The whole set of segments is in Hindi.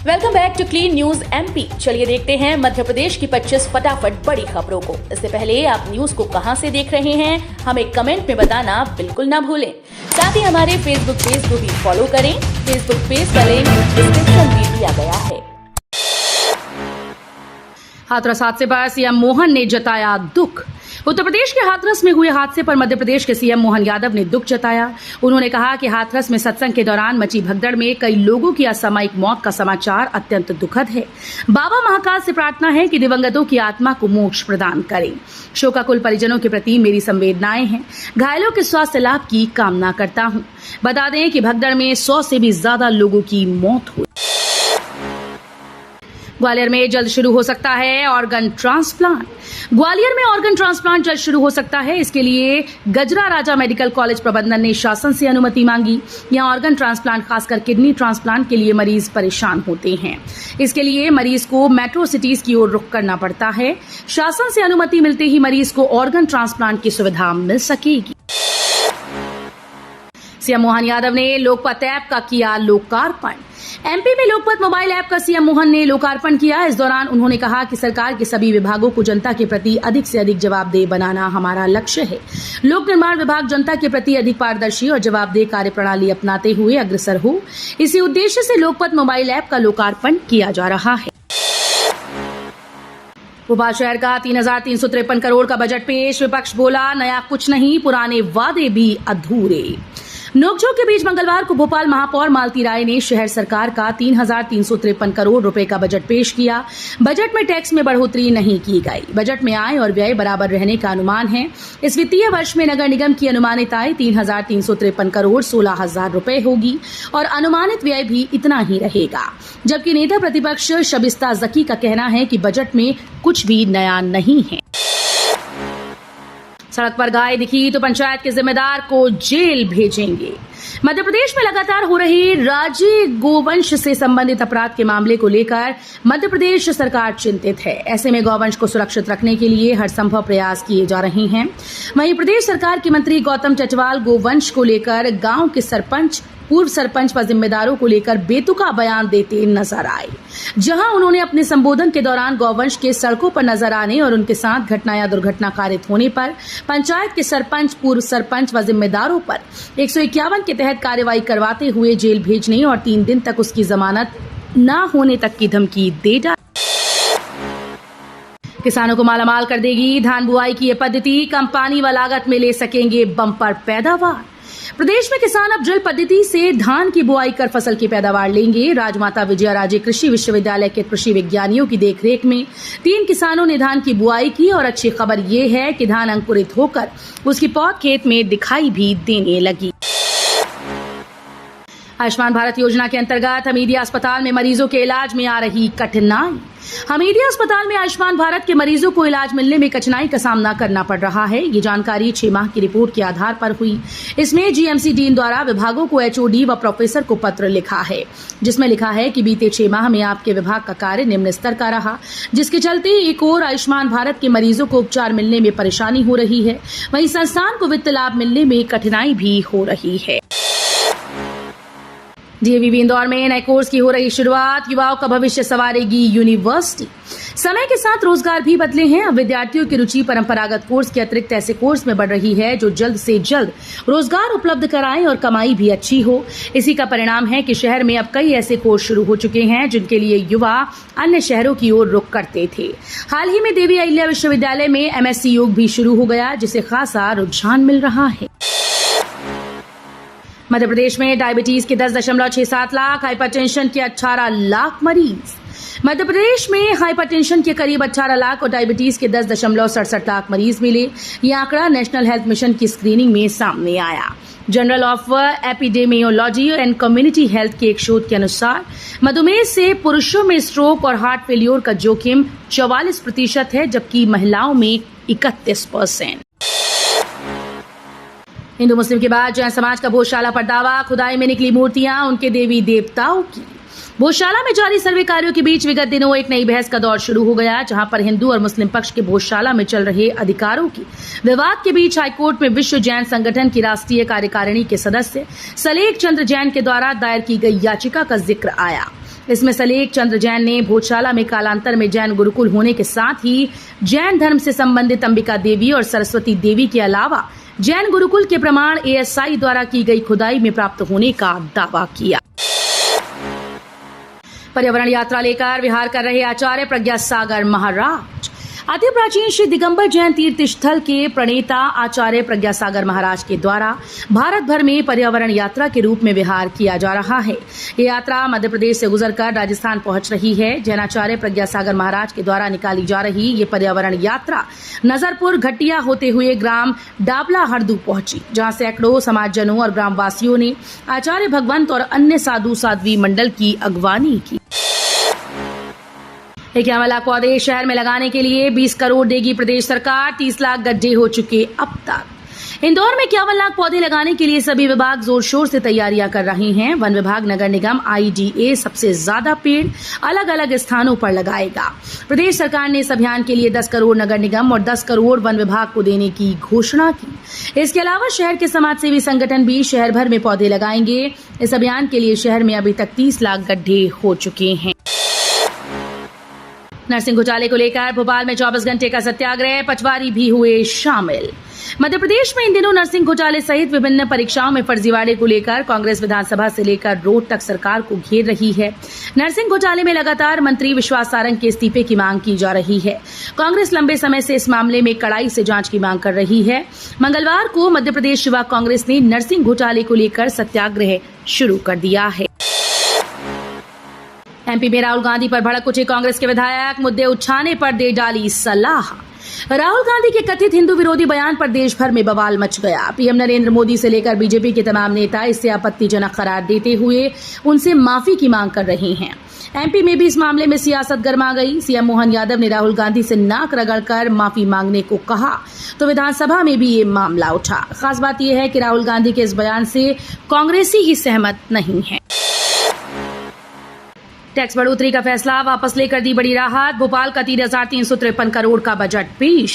Welcome back to Clean News MP. चलिए देखते हैं मध्य प्रदेश की 25 फटाफट बड़ी खबरों को। इससे पहले आप न्यूज को कहां से देख रहे हैं, हमें कमेंट में बताना बिल्कुल ना भूलें। साथ ही हमारे फेसबुक पेज को भी फॉलो करें। फेसबुक पेज का लिंक डिस्क्रिप्शन में दिया गया है। हाथरस हादसे पर सीएम मोहन ने जताया दुख। उत्तर प्रदेश के हाथरस में हुए हादसे पर मध्य प्रदेश के सीएम मोहन यादव ने दुख जताया। उन्होंने कहा कि हाथरस में सत्संग के दौरान मची भगदड़ में कई लोगों की असामयिक मौत का समाचार अत्यंत दुखद है। बाबा महाकाल से प्रार्थना है कि दिवंगतों की आत्मा को मोक्ष प्रदान करें। शोकाकुल परिजनों के प्रति मेरी संवेदनाएं हैं। घायलों के स्वास्थ्य लाभ की कामना करता हूं। बता दें कि भगदड़ में 100 से भी ज्यादा लोगों की मौत हुई। ग्वालियर में जल्द शुरू हो सकता है ऑर्गन ट्रांसप्लांट। ग्वालियर में ऑर्गन ट्रांसप्लांट जल्द शुरू हो सकता है। इसके लिए गजरा राजा मेडिकल कॉलेज प्रबंधन ने शासन से अनुमति मांगी। यहां ऑर्गन ट्रांसप्लांट खासकर किडनी ट्रांसप्लांट के लिए मरीज परेशान होते हैं। इसके लिए मरीज को मेट्रो सिटीज की ओर रुख करना पड़ता है। शासन से अनुमति मिलते ही मरीज को ऑर्गन ट्रांसप्लांट की सुविधा मिल सकेगी। सीएम मोहन यादव ने लोकपत ऐप का किया लोकार्पण। एमपी में लोकपत मोबाइल ऐप का सीएम मोहन ने लोकार्पण किया। इस दौरान उन्होंने कहा कि सरकार के सभी विभागों को जनता के प्रति अधिक से अधिक जवाबदेह बनाना हमारा लक्ष्य है। लोक निर्माण विभाग जनता के प्रति अधिक पारदर्शी और जवाबदेह कार्यप्रणाली अपनाते हुए अग्रसर हो, इसी उद्देश्य से लोकपत मोबाइल ऐप का लोकार्पण किया जा रहा है। भोपाल शहर का 3,353 करोड़ का बजट पेश। विपक्ष बोला नया कुछ नहीं, पुराने वादे भी अधूरे। नोकझोंक के बीच मंगलवार को भोपाल महापौर मालती राय ने शहर सरकार का 3,353 करोड़ रुपए का बजट पेश किया। बजट में टैक्स में बढ़ोतरी नहीं की गई। बजट में आय और व्यय बराबर रहने का अनुमान है। इस वित्तीय वर्ष में नगर निगम की अनुमानित आय 3,353 करोड़ 16,000 रुपए होगी और अनुमानित व्यय भी इतना ही रहेगा। जबकि नेता प्रतिपक्ष शबिस्ता जकी का कहना है कि बजट में कुछ भी नया नहीं है। सड़क पर गाय दिखी तो पंचायत के जिम्मेदार को जेल भेजेंगे। मध्य प्रदेश में लगातार हो रही राज्य गोवंश से संबंधित अपराध के मामले को लेकर मध्य प्रदेश सरकार चिंतित है। ऐसे में गौवंश को सुरक्षित रखने के लिए हर संभव प्रयास किए जा रहे हैं। वहीं प्रदेश सरकार के मंत्री गौतम चटवाल गोवंश को लेकर गांव के सरपंच, पूर्व सरपंच व जिम्मेदारों को लेकर बेतुका बयान देते नजर आए। जहां उन्होंने अपने संबोधन के दौरान गौवंश के सड़कों पर नजर आने और उनके साथ घटना या दुर्घटना कारित होने पर पंचायत के सरपंच, पूर्व सरपंच व जिम्मेदारों पर 151 के तहत कार्रवाई करवाते हुए जेल भेजने और 3 दिन तक उसकी जमानत न होने तक की धमकी दे डाली। किसानों को मालामाल कर देगी धान बुआई की ये पद्धति। कम पानी व लागत में ले सकेंगे बम्पर पैदावार। प्रदेश में किसान अब ड्रिल पद्धति से धान की बुआई कर फसल की पैदावार लेंगे। राजमाता विजयाराजे कृषि विश्वविद्यालय के कृषि विज्ञानियों की देखरेख में 3 किसानों ने धान की बुआई की और अच्छी खबर ये है कि धान अंकुरित होकर उसकी पौध खेत में दिखाई भी देने लगी। आयुष्मान भारत योजना के अंतर्गत हमीदिया अस्पताल में मरीजों के इलाज में आ रही कठिनाई। हमीदिया अस्पताल में आयुष्मान भारत के मरीजों को इलाज मिलने में कठिनाई का सामना करना पड़ रहा है। ये जानकारी 6 माह की रिपोर्ट के आधार पर हुई। इसमें जीएमसी डीन द्वारा विभागों को एचओडी व प्रोफेसर को पत्र लिखा है, जिसमें लिखा है कि बीते 6 माह में आपके विभाग का कार्य निम्न स्तर का रहा, जिसके चलते एक ओर आयुष्मान भारत के मरीजों को उपचार मिलने में परेशानी हो रही है, वहीं संस्थान को वित्त लाभ मिलने में कठिनाई भी हो रही है। डीएवीबी इंदौर में नए कोर्स की हो रही शुरुआत। युवाओं का भविष्य संवारेगी यूनिवर्सिटी। समय के साथ रोजगार भी बदले हैं। अब विद्यार्थियों की रुचि परंपरागत कोर्स के अतिरिक्त ऐसे कोर्स में बढ़ रही है जो जल्द से जल्द रोजगार उपलब्ध कराएं और कमाई भी अच्छी हो। इसी का परिणाम है कि शहर में अब कई ऐसे कोर्स शुरू हो चुके हैं जिनके लिए युवा अन्य शहरों की ओर रुख करते थे। हाल ही में देवी अहिल्या विश्वविद्यालय में एमएससी योग भी शुरू हो गया, जिसे खासा रुझान मिल रहा है। मध्य प्रदेश में डायबिटीज के 10.67 लाख, हाइपरटेंशन के 18 लाख मरीज। मध्य प्रदेश में हाइपरटेंशन के करीब 18 लाख और डायबिटीज के 10.67 लाख मरीज मिले। यह आंकड़ा नेशनल हेल्थ मिशन की स्क्रीनिंग में सामने आया। Journal of epidemiology and community health के एक शोध के अनुसार मधुमेह से पुरुषों में स्ट्रोक और हार्ट फेलियर का जोखिम 44% है, जबकि महिलाओं में 31%। हिंदू मुस्लिम के बाद जैन समाज का भोजशाला पर दावा। खुदाई में निकली मूर्तियां उनके देवी देवताओं की। भोजशाला में जारी सर्वे कार्यों के बीच विगत दिनों एक नई बहस का दौर शुरू हो गया, जहां पर हिंदू और मुस्लिम पक्ष के भोजशाला में चल रहे अधिकारों की विवाद के बीच हाईकोर्ट में विश्व जैन संगठन की राष्ट्रीय कार्यकारिणी के सदस्य सलेख चंद्र जैन के द्वारा दायर की गई याचिका का जिक्र आया। इसमें सलेख चंद्र जैन ने भोजशाला में कालांतर में जैन गुरुकुल होने के साथ ही जैन धर्म से संबंधित अंबिका देवी और सरस्वती देवी के अलावा जैन गुरुकुल के प्रमाण ASI द्वारा की गई खुदाई में प्राप्त होने का दावा किया। पर्यावरण यात्रा लेकर विहार कर रहे आचार्य प्रज्ञा सागर महाराज। अति प्राचीन श्री दिगंबर जैन तीर्थ स्थल के प्रणेता आचार्य प्रज्ञा सागर महाराज के द्वारा भारत भर में पर्यावरण यात्रा के रूप में विहार किया जा रहा है। ये यात्रा मध्य प्रदेश से गुजरकर राजस्थान पहुंच रही है। जैनाचार्य प्रज्ञा सागर महाराज के द्वारा निकाली जा रही ये पर्यावरण यात्रा नजरपुर घटिया होते हुए ग्राम डाबला हरदू पहुंची, जहां सैकड़ों समाजजनों और ग्रामवासियों ने आचार्य भगवंत और अन्य साधु साध्वी मंडल की अगवानी की। 51 लाख पौधे शहर में लगाने के लिए 20 करोड़ देगी प्रदेश सरकार। 30 लाख गड्ढे हो चुके अब तक। इंदौर में 51 लाख पौधे लगाने के लिए सभी विभाग जोर शोर से तैयारियां कर रहे हैं। वन विभाग, नगर निगम, IDA सबसे ज्यादा पेड़ अलग अलग स्थानों पर लगाएगा। प्रदेश सरकार ने इस अभियान के लिए 10 करोड़ नगर निगम और 10 करोड़ वन विभाग को देने की घोषणा की। इसके अलावा शहर के समाजसेवी संगठन भी शहर भर में पौधे लगाएंगे। इस अभियान के लिए शहर में अभी तक 30 लाख गड्ढे हो चुके हैं। नरसिंह घोटाले को लेकर भोपाल में 24 घंटे का सत्याग्रह, पटवारी भी हुए शामिल। मध्य प्रदेश में इन दिनों नरसिंह घोटाले सहित विभिन्न परीक्षाओं में फर्जीवाड़े को लेकर कांग्रेस विधानसभा से लेकर रोड तक सरकार को घेर रही है। नरसिंह घोटाले में लगातार मंत्री विश्वास सारंग के इस्तीफे की मांग की जा रही है। कांग्रेस लंबे समय से इस मामले में कड़ाई से जांच की मांग कर रही है। मंगलवार को मध्य प्रदेश युवा कांग्रेस ने नरसिंह घोटाले को लेकर सत्याग्रह शुरू कर दिया है। MP में राहुल गांधी पर भड़क उठे कांग्रेस के विधायक, मुद्दे उठाने पर दे डाली सलाह। राहुल गांधी के कथित हिंदू विरोधी बयान पर देश भर में बवाल मच गया। पीएम नरेंद्र मोदी से लेकर बीजेपी के तमाम नेता इसे आपत्तिजनक करार देते हुए उनसे माफी की मांग कर रहे हैं। MP में भी इस मामले में सियासत गर्मा गई। CM मोहन यादव ने राहुल गांधी से नाक रगड़कर माफी मांगने को कहा तो विधानसभा में भी ये मामला उठा। खास बात यह है कि राहुल गांधी के इस बयान से कांग्रेसी ही सहमत नहीं है। टैक्स बढ़ोतरी का फैसला वापस लेकर दी बड़ी राहत। भोपाल का 3,353 करोड़ का बजट पेश।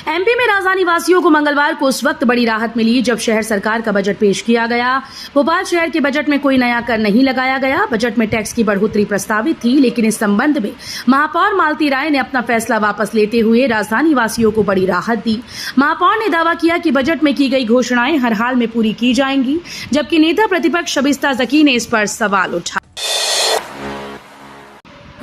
MP में राजधानी वासियों को मंगलवार को उस वक्त बड़ी राहत मिली जब शहर सरकार का बजट पेश किया गया। भोपाल शहर के बजट में कोई नया कर नहीं लगाया गया। बजट में टैक्स की बढ़ोतरी प्रस्तावित थी, लेकिन इस संबंध में महापौर मालती राय ने अपना फैसला वापस लेते हुए राजधानी वासियों को बड़ी राहत दी। महापौर ने दावा किया कि बजट में की गई घोषणाएं हर हाल में पूरी की जाएंगी, जबकि नेता प्रतिपक्ष शबिस्ता जकी ने इस पर सवाल उठाया।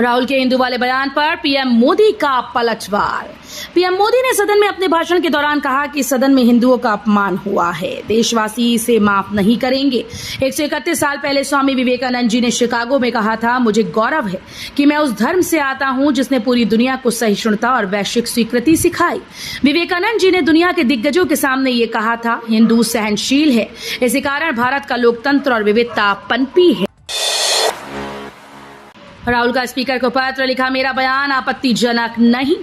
राहुल के हिंदू वाले बयान पर पीएम मोदी का पलटवार। पीएम मोदी ने सदन में अपने भाषण के दौरान कहा कि सदन में हिंदुओं का अपमान हुआ है, देशवासी इसे माफ नहीं करेंगे। 131 साल पहले स्वामी विवेकानंद जी ने शिकागो में कहा था, मुझे गौरव है कि मैं उस धर्म से आता हूं जिसने पूरी दुनिया को सहिष्णुता और वैश्विक स्वीकृति सिखाई। विवेकानंद जी ने दुनिया के दिग्गजों के सामने ये कहा था, हिंदू सहनशील है, इसी कारण भारत का लोकतंत्र और विविधता पनपी है। राहुल का स्पीकर को पत्र लिखा, मेरा बयान आपत्तिजनक नहीं।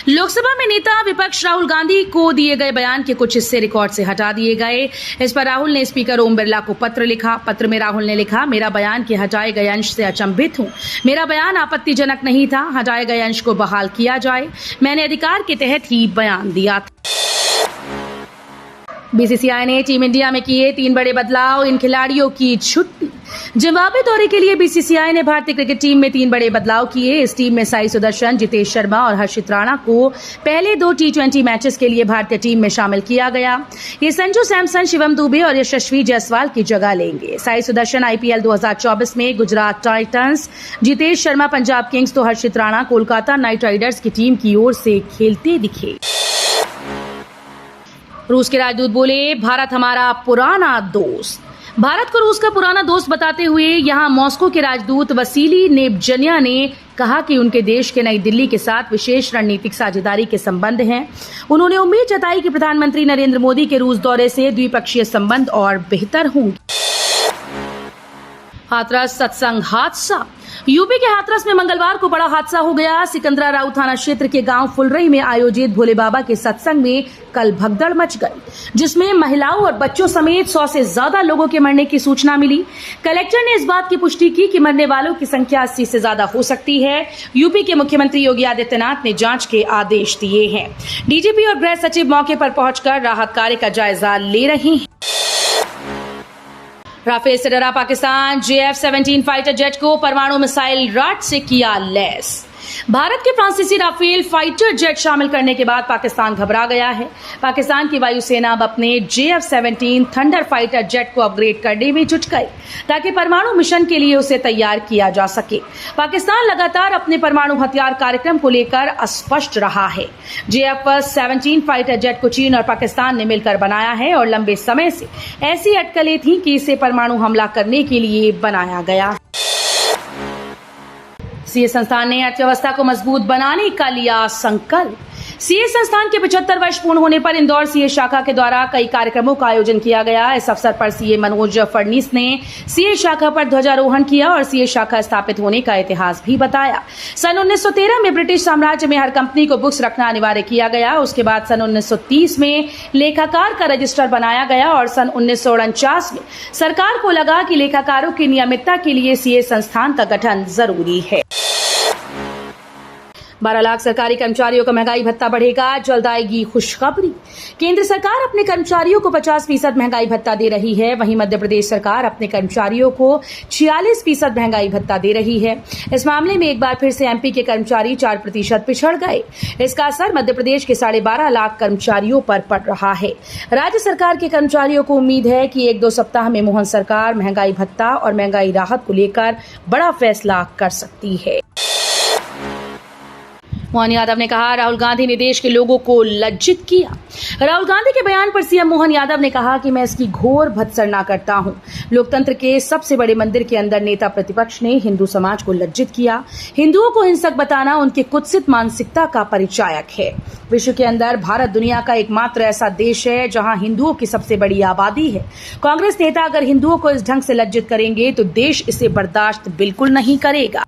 लोकसभा में नेता विपक्ष राहुल गांधी को दिए गए बयान के कुछ हिस्से रिकॉर्ड से हटा दिए गए। इस पर राहुल ने स्पीकर ओम बिरला को पत्र लिखा। पत्र में राहुल ने लिखा, मेरा बयान के हटाए गए अंश से अचंभित हूं। मेरा बयान आपत्तिजनक नहीं था, हटाए गए अंश को बहाल किया जाए। मैंने अधिकार के तहत ही बयान दिया था। BCCI ने टीम इंडिया में किए 3 बड़े बदलाव, इन खिलाड़ियों की छुट्टी। जिम्बाब्वे दौरे के लिए BCCI ने भारतीय क्रिकेट टीम में 3 बड़े बदलाव किए। इस टीम में साई सुदर्शन, जितेश शर्मा और हर्षित राणा को पहले 2 T20 मैचेस के लिए भारतीय टीम में शामिल किया गया। ये संजू सैमसन, शिवम दुबे और यशस्वी जायसवाल की जगह लेंगे। साई सुदर्शन IPL 2024 में गुजरात टाइटंस, जितेश शर्मा पंजाब किंग्स तो हर्षित राणा कोलकाता नाइट राइडर्स की टीम की ओर से खेलते दिखे। रूस के राजदूत बोले, भारत हमारा पुराना दोस्त। भारत को रूस का पुराना दोस्त बताते हुए यहां मॉस्को के राजदूत वसीली नेबजनिया ने कहा कि उनके देश के नई दिल्ली के साथ विशेष रणनीतिक साझेदारी के संबंध हैं। उन्होंने उम्मीद जताई कि प्रधानमंत्री नरेंद्र मोदी के रूस दौरे से द्विपक्षीय संबंध और बेहतर होंगे। हाथरस सत्संग हादसा। यूपी के हाथरस में मंगलवार को बड़ा हादसा हो गया। सिकंदरा राउ थाना क्षेत्र के गांव फुलरई में आयोजित भोले बाबा के सत्संग में कल भगदड़ मच गई, जिसमें महिलाओं और बच्चों समेत 100 से ज्यादा लोगों के मरने की सूचना मिली। कलेक्टर ने इस बात की पुष्टि की कि मरने वालों की संख्या 80 से ज्यादा हो सकती है। यूपी के मुख्यमंत्री योगी आदित्यनाथ ने जांच के आदेश दिए हैं। डीजीपी और गृह सचिव मौके पर पहुंचकर राहत कार्य का जायजा ले रहे हैं। राफेल से डरा पाकिस्तान, JF-17 फाइटर जेट को परमाणु मिसाइल राट से किया लैस। भारत के फ्रांसीसी राफेल फाइटर जेट शामिल करने के बाद पाकिस्तान घबरा गया है। पाकिस्तान की वायुसेना अब अपने JF-17 थंडर फाइटर जेट को अपग्रेड करने में जुट गई ताकि परमाणु मिशन के लिए उसे तैयार किया जा सके। पाकिस्तान लगातार अपने परमाणु हथियार कार्यक्रम को लेकर अस्पष्ट रहा है। JF-17 फाइटर जेट को चीन और पाकिस्तान ने मिलकर बनाया है और लंबे समय से ऐसी अटकलें थीं कि इसे परमाणु हमला करने के लिए बनाया गया। सीए संस्थान ने अर्थव्यवस्था को मजबूत बनाने का लिया संकल्प। सीए संस्थान के 75 वर्ष पूर्ण होने पर इंदौर सीए शाखा के द्वारा कई कार्यक्रमों का आयोजन किया गया। इस अवसर पर सीए मनोज फडनीस ने सीए शाखा पर ध्वजारोहण किया और सीए शाखा स्थापित होने का इतिहास भी बताया। सन 1913 में ब्रिटिश साम्राज्य में हर कंपनी को बुक्स रखना अनिवार्य किया गया। उसके बाद सन 1930 में लेखाकार का रजिस्टर बनाया गया और सन 1949 में सरकार को लगा कि लेखाकारों की नियमितता के लिए सीए संस्थान का गठन जरूरी है। 12 लाख सरकारी कर्मचारियों का महंगाई भत्ता बढ़ेगा, जल्द आएगी खुशखबरी। केंद्र सरकार अपने कर्मचारियों को 50% महंगाई भत्ता दे रही है, वहीं मध्य प्रदेश सरकार अपने कर्मचारियों को 46% महंगाई भत्ता दे रही है। इस मामले में एक बार फिर से एमपी के कर्मचारी 4% पिछड़ गए। इसका असर मध्य प्रदेश के 12.5 लाख कर्मचारियों पर पड़ रहा है। राज्य सरकार के कर्मचारियों को उम्मीद है कि 1-2 सप्ताह में मोहन सरकार महंगाई भत्ता और महंगाई राहत को लेकर बड़ा फैसला कर सकती है। मोहन यादव ने कहा, राहुल गांधी ने देश के लोगों को लज्जित किया। राहुल गांधी के बयान पर सीएम मोहन यादव ने कहा कि मैं इसकी घोर भत्सना करता हूं। लोकतंत्र के सबसे बड़े मंदिर के अंदर नेता प्रतिपक्ष ने हिंदू समाज को लज्जित किया। हिंदुओं को हिंसक बताना उनकी कुत्सित मानसिकता का परिचायक है। विश्व के अंदर भारत दुनिया का एकमात्र ऐसा देश है जहां हिंदुओं की सबसे बड़ी आबादी है। कांग्रेस नेता अगर हिंदुओं को इस ढंग से लज्जित करेंगे तो देश इसे बर्दाश्त बिल्कुल नहीं करेगा।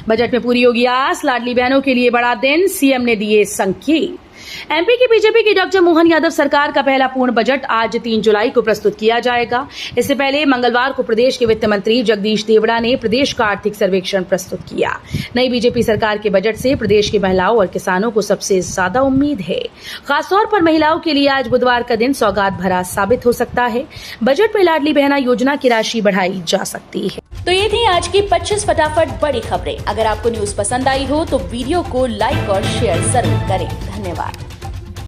बजट में पूरी होगी आस, लाडली बहनों के लिए बड़ा दिन, सीएम ने दिए संकेत। एमपी की बीजेपी की डॉक्टर मोहन यादव सरकार का पहला पूर्ण बजट आज 3 जुलाई को प्रस्तुत किया जाएगा। इससे पहले मंगलवार को प्रदेश के वित्त मंत्री जगदीश देवड़ा ने प्रदेश का आर्थिक सर्वेक्षण प्रस्तुत किया। नई बीजेपी सरकार के बजट से प्रदेश के महिलाओं और किसानों को सबसे ज्यादा उम्मीद है। खासतौर पर महिलाओं के लिए आज बुधवार का दिन सौगात भरा साबित हो सकता है। बजट में लाडली बहना योजना की राशि बढ़ाई जा सकती है। तो ये थी आज की 25 फटाफट बड़ी खबरें। अगर आपको न्यूज पसंद आई हो तो वीडियो को लाइक और शेयर जरूर करें। धन्यवाद।